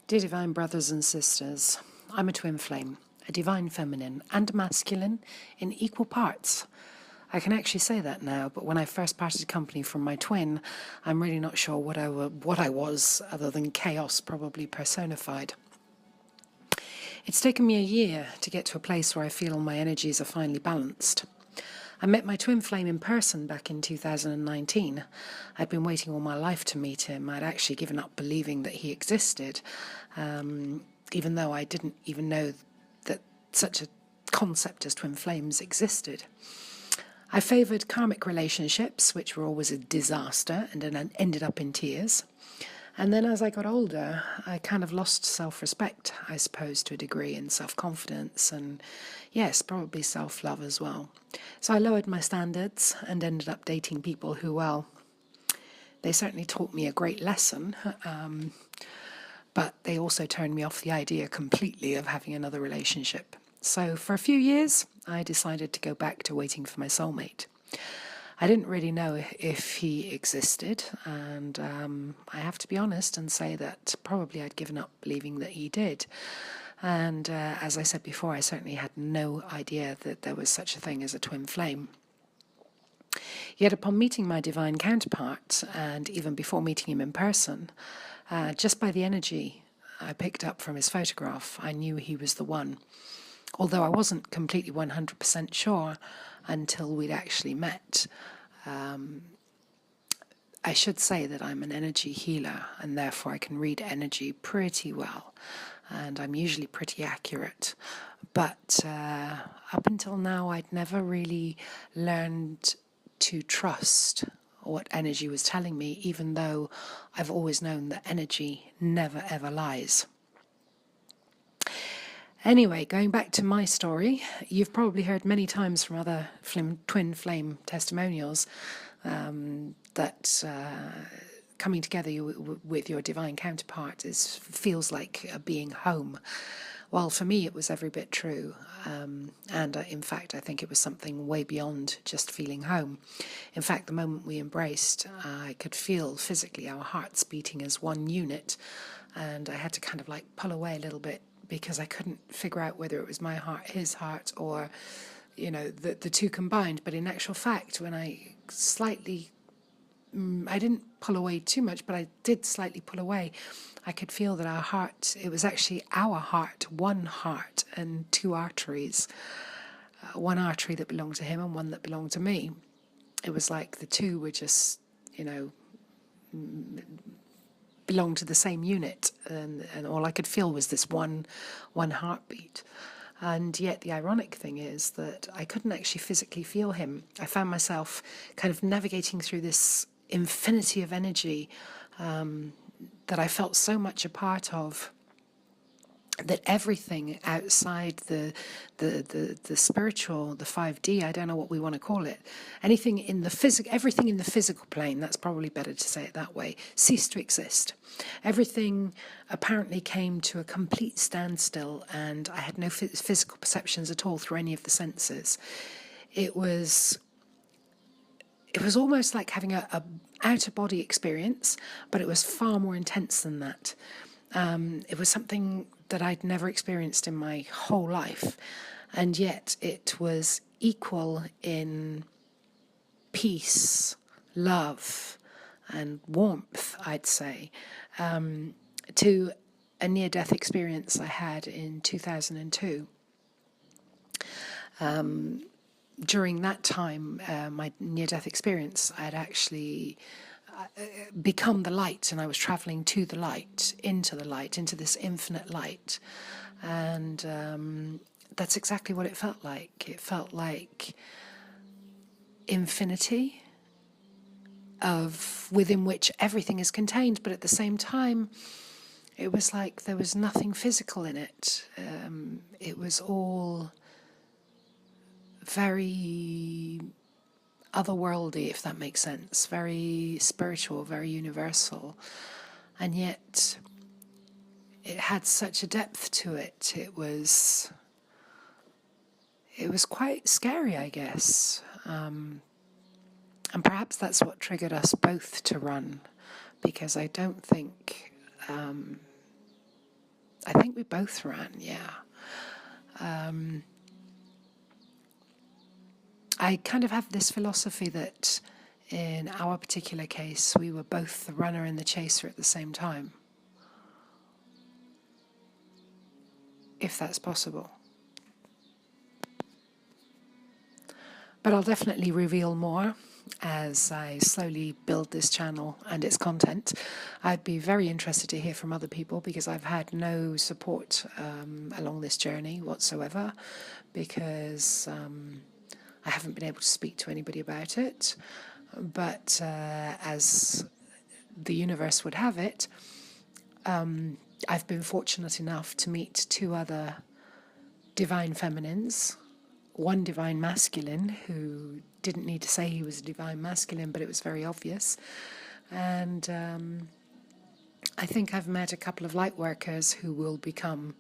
Dear Divine Brothers and Sisters, I'm a twin flame, a divine feminine and masculine in equal parts. I can actually say that now, but when I first parted company from my twin, I'm really not sure what I was other than chaos probably personified. It's taken me a year to get to a place where I feel my energies are finally balanced. I met my twin flame in person back in 2019. I'd been waiting all my life to meet him. I'd actually given up believing that he existed, even though I didn't even know that such a concept as twin flames existed. I favoured karmic relationships, which were always a disaster and then ended up in tears. And then as I got older, I kind of lost self-respect, I suppose, to a degree, and self-confidence, and yes, probably self-love as well. So I lowered my standards and ended up dating people who, well, they certainly taught me a great lesson, but they also turned me off the idea completely of having another relationship. So for a few years, I decided to go back to waiting for my soulmate. I didn't really know if he existed, and I have to be honest and say that probably I'd given up believing that he did. And as I said before, I certainly had no idea that there was such a thing as a twin flame. Yet upon meeting my divine counterpart, and even before meeting him in person, just by the energy I picked up from his photograph, I knew he was the one. Although I wasn't completely 100% sure until we'd actually met. I should say that I'm an energy healer, and therefore I can read energy pretty well, and I'm usually pretty accurate. But up until now, I'd never really learned to trust what energy was telling me, even though I've always known that energy never ever lies. Anyway, going back to my story, you've probably heard many times from other twin flame testimonials that coming together with your divine counterpart feels like being home. Well, for me, it was every bit true. And in fact, I think it was something way beyond just feeling home. In fact, the moment we embraced, I could feel physically our hearts beating as one unit. And I had to kind of like pull away a little bit, because I couldn't figure out whether it was my heart, his heart, or, the two combined. But in actual fact, when I didn't pull away too much, but I did slightly pull away, I could feel that our heart, it was actually our heart, one heart and two arteries. One artery that belonged to him and one that belonged to me. It was like the two were just, belonged to the same unit, and all I could feel was this one heartbeat. And yet the ironic thing is that I couldn't actually physically feel him. I found myself kind of navigating through this infinity of energy that I felt so much a part of, that everything outside the spiritual, the 5D, I don't know what we want to call it, everything in the physical plane, that's probably better to say it that way, ceased to exist. Everything apparently came to a complete standstill, and I had no physical perceptions at all through any of the senses. It was almost like having a out-of-body experience, but it was far more intense than that. It was something that I'd never experienced in my whole life, and yet it was equal in peace, love, and warmth, I'd say, to a near-death experience I had in 2002. During that time, my near-death experience, I had actually become the light, and I was traveling to the light, into this infinite light. And that's exactly what it felt like. It felt like infinity within which everything is contained, but at the same time, it was like there was nothing physical in it. It was all very otherworldly, if that makes sense, very spiritual, very universal, and yet it had such a depth to it. It was quite scary, I guess, and perhaps that's what triggered us both to run, because I don't think I think we both ran, yeah. I kind of have this philosophy that in our particular case, we were both the runner and the chaser at the same time, if that's possible. But I'll definitely reveal more as I slowly build this channel and its content. I'd be very interested to hear from other people because I've had no support along this journey whatsoever, because I haven't been able to speak to anybody about it. But as the universe would have it, I've been fortunate enough to meet two other divine feminines, one divine masculine who didn't need to say he was a divine masculine, but it was very obvious. And I think I've met a couple of light workers who will become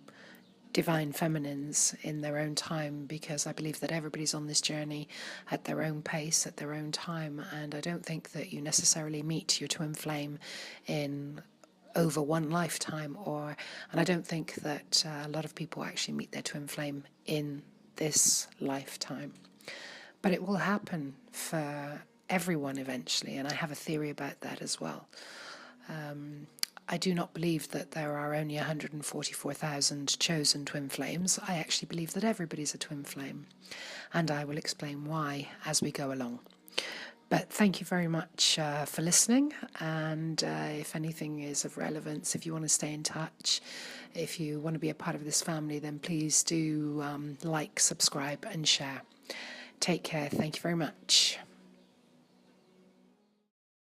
divine feminines in their own time, because I believe that everybody's on this journey at their own pace, at their own time, and I don't think that you necessarily meet your twin flame in over one lifetime, and I don't think that a lot of people actually meet their twin flame in this lifetime. But it will happen for everyone eventually, and I have a theory about that as well. I do not believe that there are only 144,000 chosen twin flames. I actually believe that everybody's a twin flame, and I will explain why as we go along. But thank you very much for listening, and if anything is of relevance, if you want to stay in touch, if you want to be a part of this family, then please do like, subscribe and share. Take care. Thank you very much.